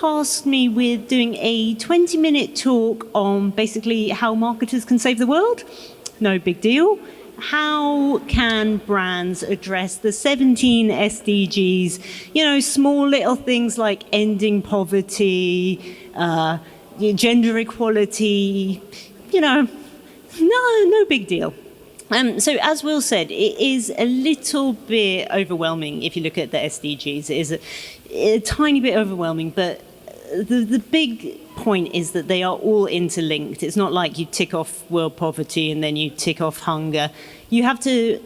tasked me with doing a 20-minute talk on basically how marketers can save the world. No big deal. How can brands address the 17 SDGs? Small little things like ending poverty, gender equality, no big deal. So as Will said, it is a little bit overwhelming if you look at the SDGs. It is a tiny bit overwhelming, but the big point is that they are all interlinked. It's not like you tick off world poverty and then you tick off hunger. You have to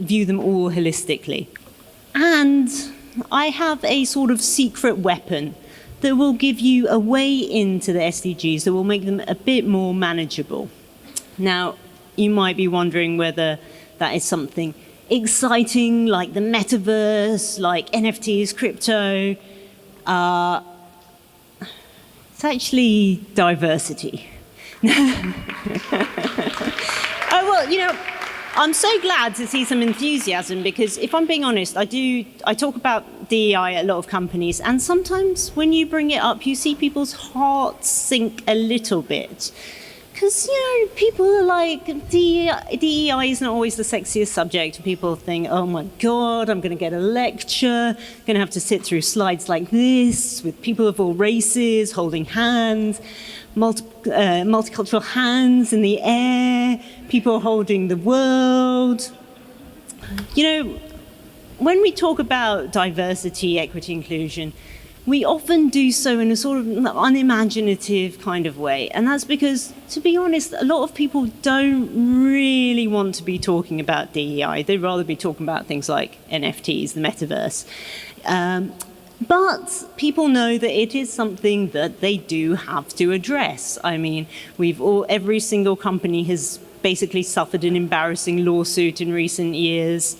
view them all holistically. And I have a sort of secret weapon that will give you a way into the SDGs that will make them a bit more manageable. Now, you might be wondering whether that is something exciting like the metaverse, like NFTs, crypto. It's actually diversity. Oh, well, I'm so glad to see some enthusiasm because if I'm being honest, I talk about DEI at a lot of companies, and sometimes when you bring it up, you see people's hearts sink a little bit. Because, people are like, DEI isn't always the sexiest subject. People think, oh my God, I'm going to get a lecture, going to have to sit through slides like this with people of all races holding hands, multicultural hands in the air, people holding the world. When we talk about diversity, equity, inclusion, we often do so in a sort of unimaginative kind of way. And that's because, to be honest, a lot of people don't really want to be talking about DEI. They'd rather be talking about things like NFTs, the metaverse. But people know that it is something that they do have to address. I mean, every single company has basically suffered an embarrassing lawsuit in recent years.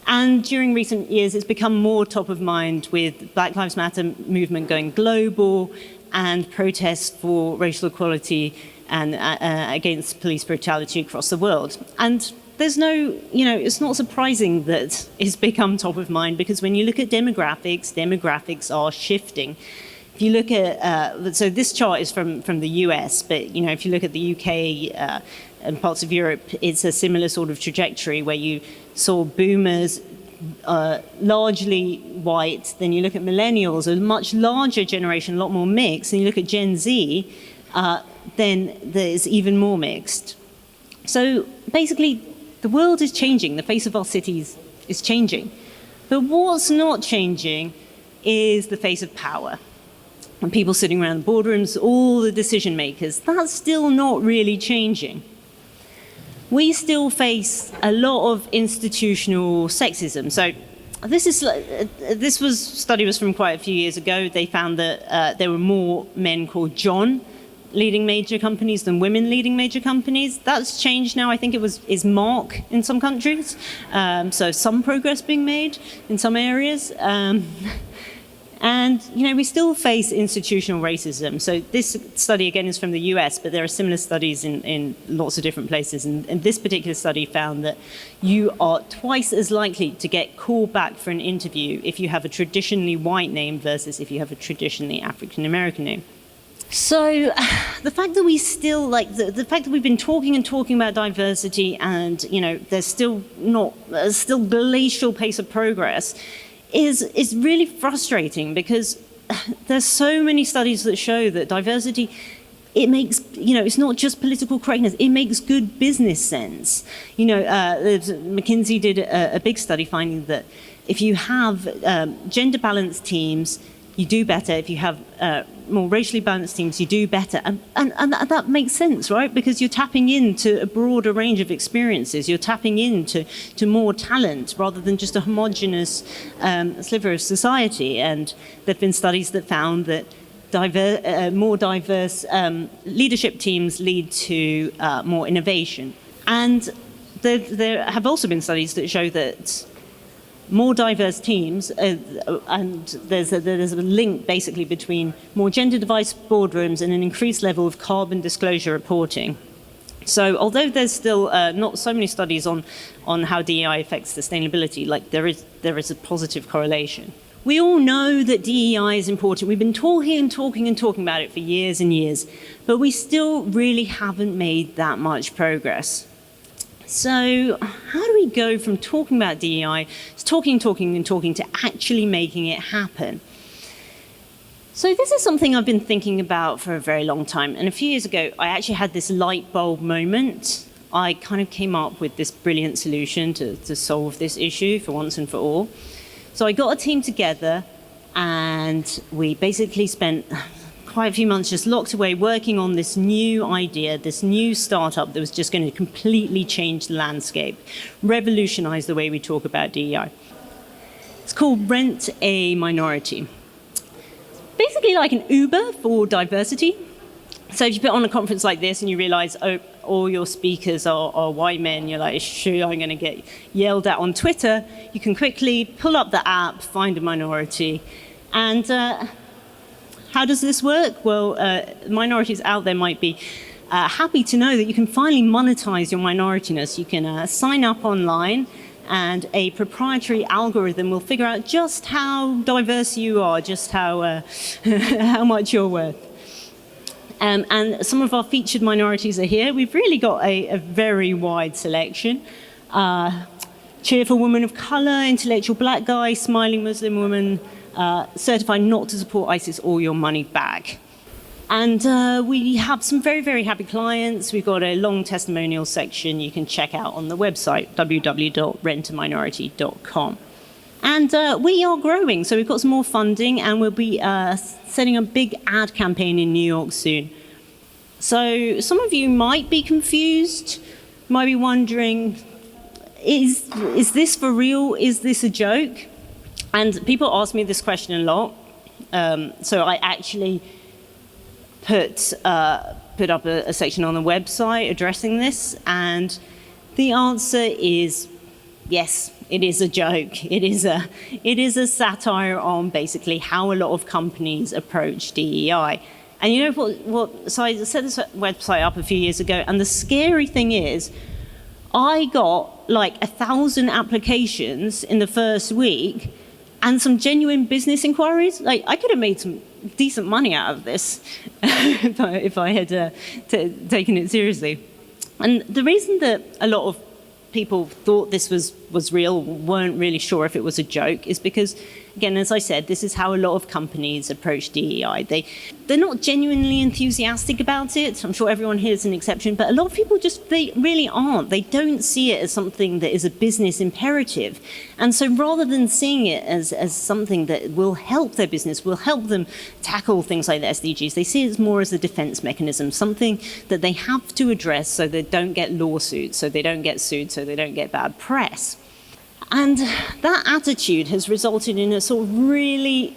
And during recent years, it's become more top of mind with Black Lives Matter movement going global and protests for racial equality and against police brutality across the world. And there's it's not surprising that it's become top of mind because when you look at demographics are shifting. If you look at, so this chart is from the US, but if you look at the UK and parts of Europe, it's a similar sort of trajectory where you saw boomers largely white, then you look at millennials, a much larger generation, a lot more mixed, and you look at Gen Z, then there's even more mixed. So basically, the world is changing, the face of our cities is changing. But what's not changing is the face of power. And people sitting around the boardrooms, all the decision makers, that's still not really changing. We still face a lot of institutional sexism. So this study was from quite a few years ago. They found that there were more men called John leading major companies than women leading major companies. That's changed now. I think is Mark in some countries. So some progress being made in some areas. And, we still face institutional racism. So this study, again, is from the US, but there are similar studies in lots of different places. And this particular study found that you are twice as likely to get called back for an interview if you have a traditionally white name versus if you have a traditionally African-American name. So the fact that we still, the fact that we've been talking about diversity and, there's still glacial pace of progress is really frustrating because there's so many studies that show that diversity, it makes, it's not just political correctness, it makes good business sense. McKinsey did a big study finding that if you have gender balanced teams, you do better. If you have more racially balanced teams, you do better. And that makes sense, right? Because you're tapping into a broader range of experiences. You're tapping into more talent rather than just a homogenous sliver of society. And there have been studies that found that more diverse leadership teams lead to more innovation. And there have also been studies that show that more diverse teams, and there's a link basically between more gender-diverse boardrooms and an increased level of carbon disclosure reporting. So although there's still not so many studies on how DEI affects sustainability, there is a positive correlation. We all know that DEI is important. We've been talking and talking and talking about it for years and years, but we still really haven't made that much progress. So how do we go from talking about DEI to talking to actually making it happen? So this is something I've been thinking about for a very long time. And a few years ago, I actually had this light bulb moment. I kind of came up with this brilliant solution to solve this issue for once and for all. So I got a team together, and we basically spent quite a few months just locked away working on this new idea, this new startup that was just going to completely change the landscape, revolutionize the way we talk about DEI. It's called Rent a Minority. Basically like an Uber for diversity. So if you put on a conference like this and you realize, oh, all your speakers are white men, you're like, sure, I'm going to get yelled at on Twitter, you can quickly pull up the app, find a minority, and how does this work? Well, minorities out there might be happy to know that you can finally monetize your minorityness. You can sign up online, and a proprietary algorithm will figure out just how diverse you are, just how much you're worth. And some of our featured minorities are here. We've really got a very wide selection. Cheerful woman of color, intellectual black guy, smiling Muslim woman, certified not to support ISIS or your money back. And we have some very, very happy clients. We've got a long testimonial section you can check out on the website, www.rentaminority.com. And we are growing, so we've got some more funding, and we'll be setting a big ad campaign in New York soon. So some of you might be confused, might be wondering, is this for real? Is this a joke? And people ask me this question a lot. So I actually put up a section on the website addressing this, and the answer is yes, it is a joke. It is a satire on basically how a lot of companies approach DEI. And you know what? So I set this website up a few years ago, and the scary thing is, I got like 1,000 applications in the first week, and some genuine business inquiries. Like, I could have made some decent money out of this if I had taken it seriously. And the reason that a lot of people thought this was real, weren't really sure if it was a joke, is because, again, as I said, this is how a lot of companies approach DEI. They're not genuinely enthusiastic about it. I'm sure everyone here is an exception, but a lot of people they really aren't. They don't see it as something that is a business imperative. And so rather than seeing it as something that will help their business, will help them tackle things like the SDGs, they see it more as a defense mechanism, something that they have to address so they don't get lawsuits, so they don't get sued, so they don't get bad press. And that attitude has resulted in a sort of really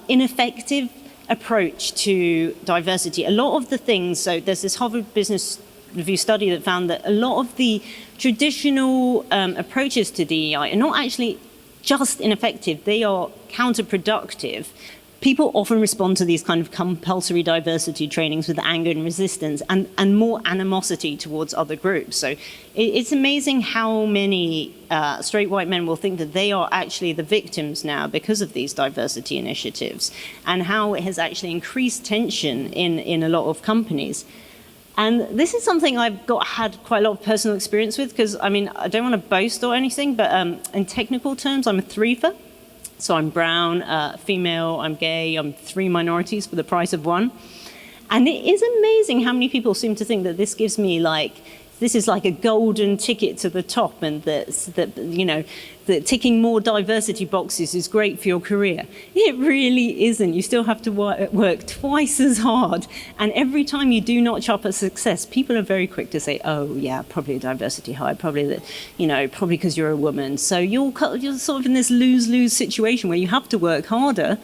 ineffective approach to diversity. A lot of the things, so there's this Harvard Business Review study that found that a lot of the traditional approaches to DEI are not actually just ineffective, they are counterproductive. People often respond to these kind of compulsory diversity trainings with anger and resistance and more animosity towards other groups. So it's amazing how many straight white men will think that they are actually the victims now because of these diversity initiatives, and how it has actually increased tension in a lot of companies. And this is something I've had quite a lot of personal experience with, because, I mean, I don't want to boast or anything, but in technical terms, I'm a threefer. So I'm brown, female, I'm gay, I'm 3 minorities for the price of 1. And it is amazing how many people seem to think that this gives me this is like a golden ticket to the top, and that ticking more diversity boxes is great for your career. It really isn't. You still have to work twice as hard. And every time you do notch up a success, people are very quick to say, oh, yeah, probably a diversity hire, probably because you're a woman. So you're sort of in this lose-lose situation where you have to work harder.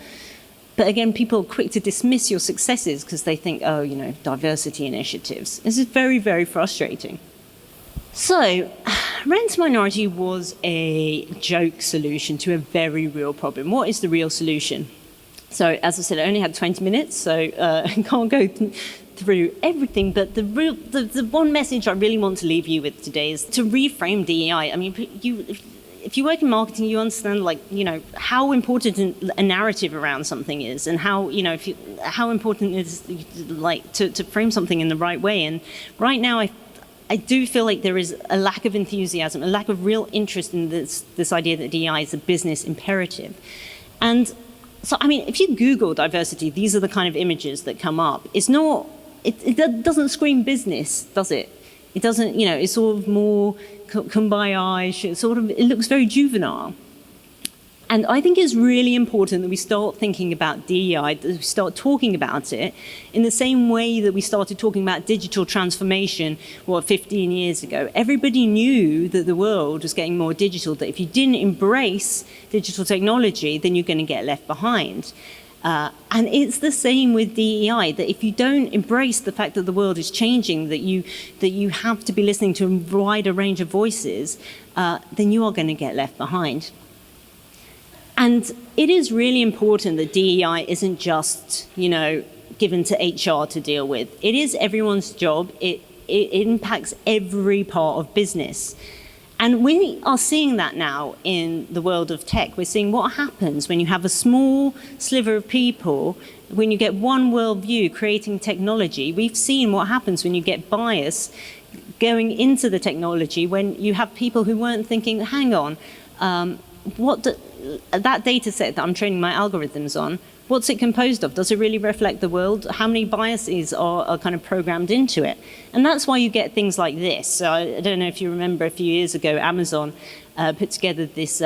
But again, people are quick to dismiss your successes because they think, oh, diversity initiatives. This is very, very frustrating. So, Rent Minority was a joke solution to a very real problem. What is the real solution? So, as I said, I only had 20 minutes, so I can't go through everything. But the one message I really want to leave you with today is to reframe DEI. I mean, if you work in marketing, you understand, like, you know, how important a narrative around something is, and how, you know, how important it is, like, to frame something in the right way. And right now, I do feel like there is a lack of enthusiasm, a lack of real interest in this idea that DEI is a business imperative. And so, I mean, if you Google diversity, these are the kind of images that come up. It's not, it doesn't scream business, does it? It doesn't, you know, it's sort of more kumbaya, sort of, it looks very juvenile. And I think it's really important that we start thinking about DEI, that we start talking about it in the same way that we started talking about digital transformation, 15 years ago. Everybody knew that the world was getting more digital, that if you didn't embrace digital technology, then you're going to get left behind. And it's the same with DEI, that if you don't embrace the fact that the world is changing, that you have to be listening to a wider range of voices, then you are going to get left behind. And it is really important that DEI isn't just, you know, given to HR to deal with. It is everyone's job. It impacts every part of business. And we are seeing that now in the world of tech. We're seeing what happens when you have a small sliver of people, when you get one worldview creating technology. We've seen what happens when you get bias going into the technology, when you have people who weren't thinking, hang on, that data set that I'm training my algorithms on, what's it composed of? Does it really reflect the world? How many biases are kind of programmed into it? And that's why you get things like this. So I don't know if you remember a few years ago, Amazon put together this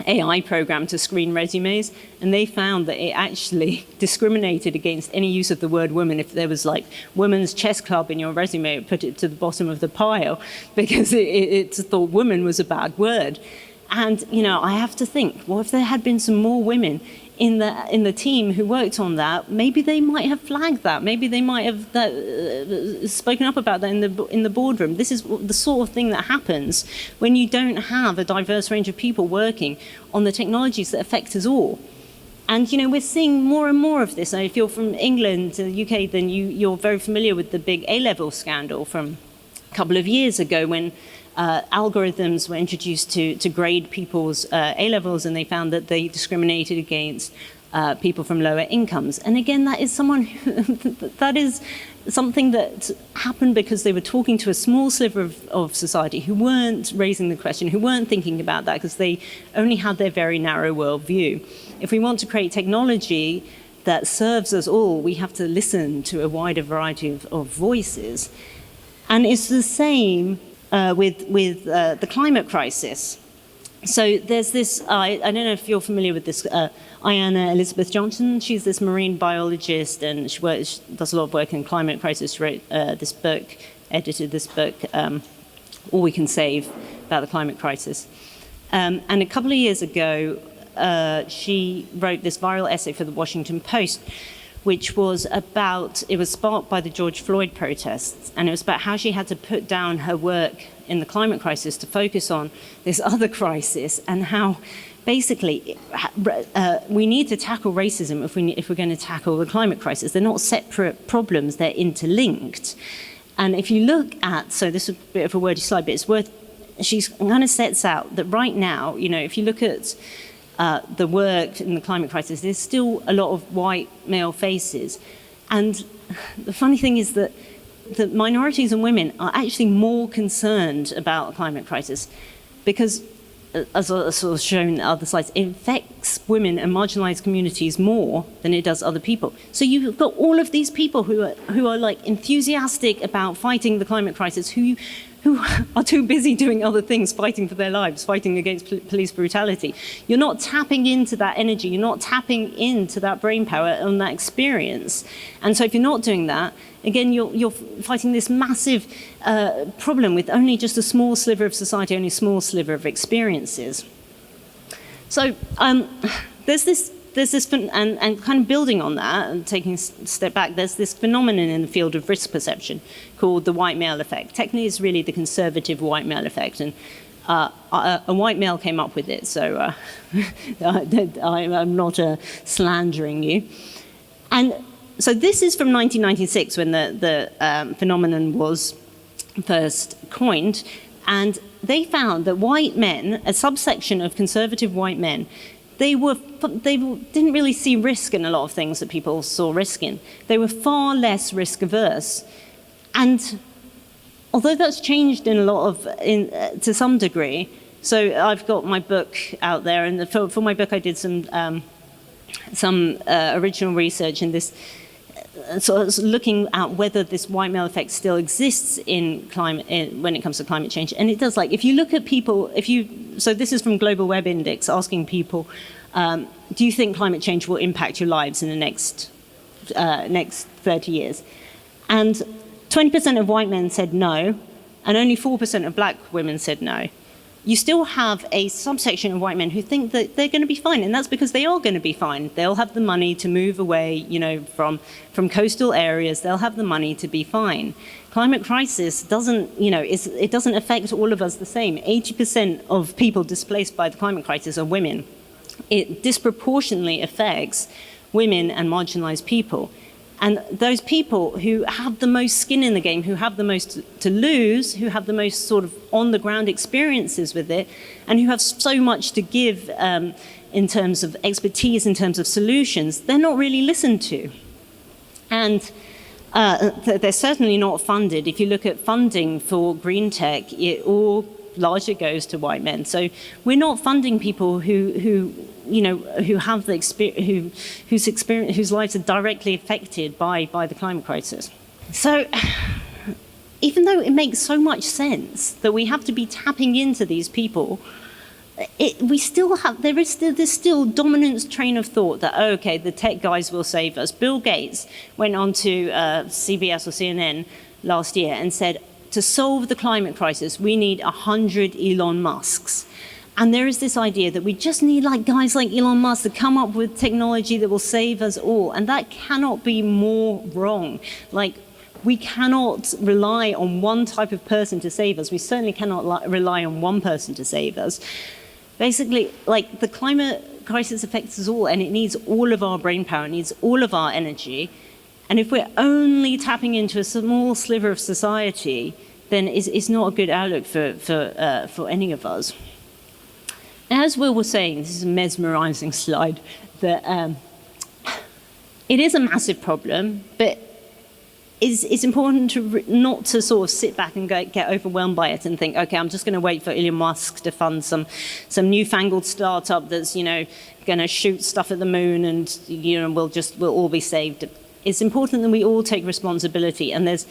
AI program to screen resumes, and they found that it actually discriminated against any use of the word woman. If there was like women's chess club in your resume, it put it to the bottom of the pile because it thought woman was a bad word. And, you know, I have to think, well, if there had been some more women in the team who worked on that, maybe they might have flagged that. Maybe they might have spoken up about that in the boardroom. This is the sort of thing that happens when you don't have a diverse range of people working on the technologies that affect us all. And, you know, we're seeing more and more of this. And if you're from England to the UK, then you're very familiar with the big A-level scandal from a couple of years ago when algorithms were introduced to grade people's A-levels, and they found that they discriminated against people from lower incomes. And again, that is something that happened because they were talking to a small sliver of society who weren't raising the question, who weren't thinking about that because they only had their very narrow worldview. If we want to create technology that serves us all, we have to listen to a wider variety of voices. And it's the same with the climate crisis. So there's this, I don't know if you're familiar with this, Ayanna Elizabeth Johnson. She's this marine biologist, and she does a lot of work in climate crisis. She wrote this book, edited this book, All We Can Save, about the climate crisis. And a couple of years ago, she wrote this viral essay for the Washington Post, which was about, it was sparked by the George Floyd protests, and it was about how she had to put down her work in the climate crisis to focus on this other crisis, and how basically we need to tackle racism if we're going to tackle the climate crisis. They're not separate problems, they're interlinked. And if you look at, so this is a bit of a wordy slide, but it's worth, she kind of sets out that right now, you know, if you look at the work in the climate crisis, there's still a lot of white male faces. And the funny thing is that the minorities and women are actually more concerned about the climate crisis because, as I sort of shown in the other slides, it affects women and marginalized communities more than it does other people. So you've got all of these people who are like enthusiastic about fighting the climate crisis, who are too busy doing other things, fighting for their lives, fighting against police brutality. You're not tapping into that energy. You're not tapping into that brain power and that experience. And so if you're not doing that, again, you're fighting this massive problem with only just a small sliver of society, only a small sliver of experiences. So there's this, and kind of building on that and taking a step back, there's this phenomenon in the field of risk perception called the white male effect. Technically, it's really the conservative white male effect, and a white male came up with it, so I'm not slandering you. And so this is from 1996 when the phenomenon was first coined, and they found that white men, a subsection of conservative white men, they didn't really see risk in a lot of things that people saw risk in. They were far less risk averse. And although that's changed in a lot of, to some degree, so I've got my book out there, and for my book I did some original research in this, so I was looking at whether this white male effect still exists in climate, when it comes to climate change. And it does. Like, if you look at people, so this is from Global Web Index, asking people, do you think climate change will impact your lives in the next 30 years? And 20% of white men said no, and only 4% of black women said no. You still have a subsection of white men who think that they're going to be fine, and that's because they are going to be fine. They'll have the money to move away, from coastal areas. They'll have the money to be fine. Climate crisis doesn't, it doesn't affect all of us the same. 80% of people displaced by the climate crisis are women. It disproportionately affects women and marginalized people. And those people who have the most skin in the game, who have the most to lose, who have the most sort of on-the-ground experiences with it, and who have so much to give in terms of expertise, in terms of solutions, they're not really listened to. And they're certainly not funded. If you look at funding for green tech, it all largely goes to white men. So we're not funding people who have the experience, whose lives are directly affected by the climate crisis. So even though it makes so much sense that we have to be tapping into these people, there's still dominant train of thought that, oh, okay, the tech guys will save us. Bill Gates went on to CBS or CNN last year and said, to solve the climate crisis, we need 100 Elon Musks. And there is this idea that we just need guys like Elon Musk to come up with technology that will save us all. And that cannot be more wrong. We cannot rely on one type of person to save us. We certainly cannot rely on one person to save us. Basically, the climate crisis affects us all, and it needs all of our brainpower, it needs all of our energy. And if we're only tapping into a small sliver of society, then it's not a good outlook for any of us. As Will was saying, this is a mesmerizing slide, that it is a massive problem, but it's important to not to sort of sit back and get overwhelmed by it and think, okay, I'm just going to wait for Elon Musk to fund some newfangled startup that's going to shoot stuff at the moon, and we'll all be saved. It's important that we all take responsibility, and there's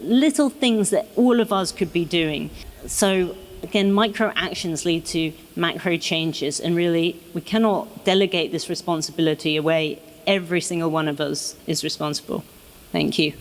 little things that all of us could be doing. So again, micro actions lead to macro changes, and really we cannot delegate this responsibility away. Every single one of us is responsible. Thank you.